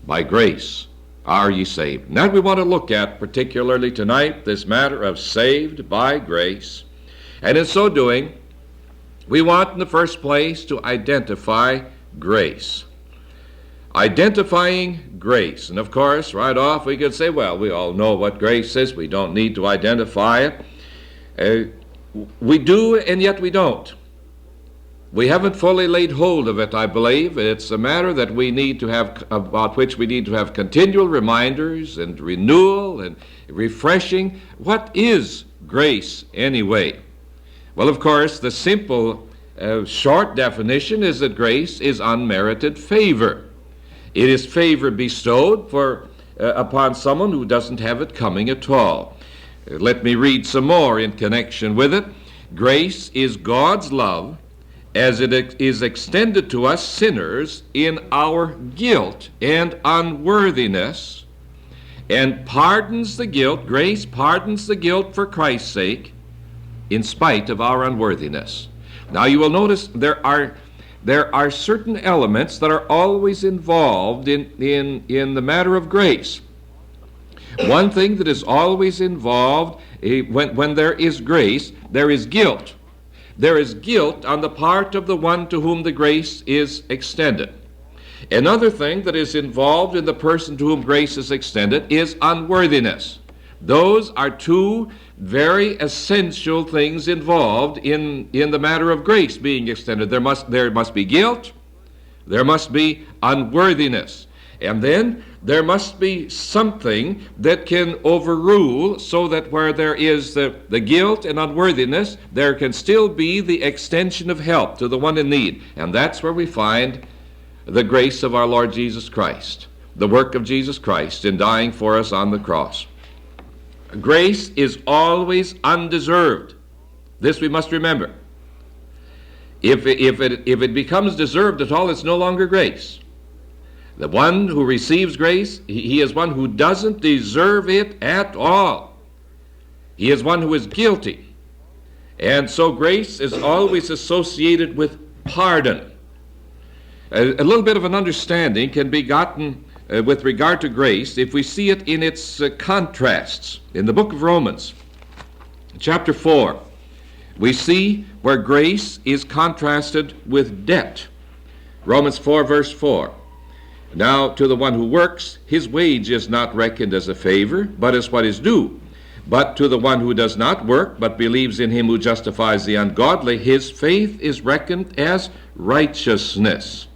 By grace are ye saved. Now we want to look at particularly tonight this matter of saved by grace. And in so doing, we want in the first place to identify grace. Identifying grace. And of course, right off we could say, well, we all know what grace is. We don't need to identify it. We do, and yet we don't. We haven't fully laid hold of it, I believe. It's a matter that we need to have, about which we need to have continual reminders and renewal and refreshing. What is grace anyway? Well, of course, the simple, short definition is that grace is unmerited favor. It is favor bestowed upon someone who doesn't have it coming at all. Let me read some more in connection with it. Grace is God's love as it is extended to us sinners in our guilt and unworthiness, and pardons the guilt. Grace pardons the guilt for Christ's sake in spite of our unworthiness. Now you will notice there are certain elements that are always involved in the matter of grace. One thing that is always involved when there is grace, there is guilt. There is guilt on the part of the one to whom the grace is extended. Another thing that is involved in the person to whom grace is extended is unworthiness. Those are two very essential things involved in the matter of grace being extended. There must be guilt, there must be unworthiness, and then there must be something that can overrule, so that where there is the guilt and unworthiness, there can still be the extension of help to the one in need. And that's where we find the grace of our Lord Jesus Christ, the work of Jesus Christ in dying for us on the cross. Grace is always undeserved. This we must remember. If it becomes deserved at all, it's no longer grace. The one who receives grace, he is one who doesn't deserve it at all. He is one who is guilty. And so grace is always associated with pardon. A little bit of an understanding can be gotten with regard to grace if we see it in its contrasts. In the book of Romans, chapter 4, we see where grace is contrasted with debt. Romans 4, verse 4. Now to the one who works, his wage is not reckoned as a favor, but as what is due. But to the one who does not work, but believes in him who justifies the ungodly, his faith is reckoned as righteousness.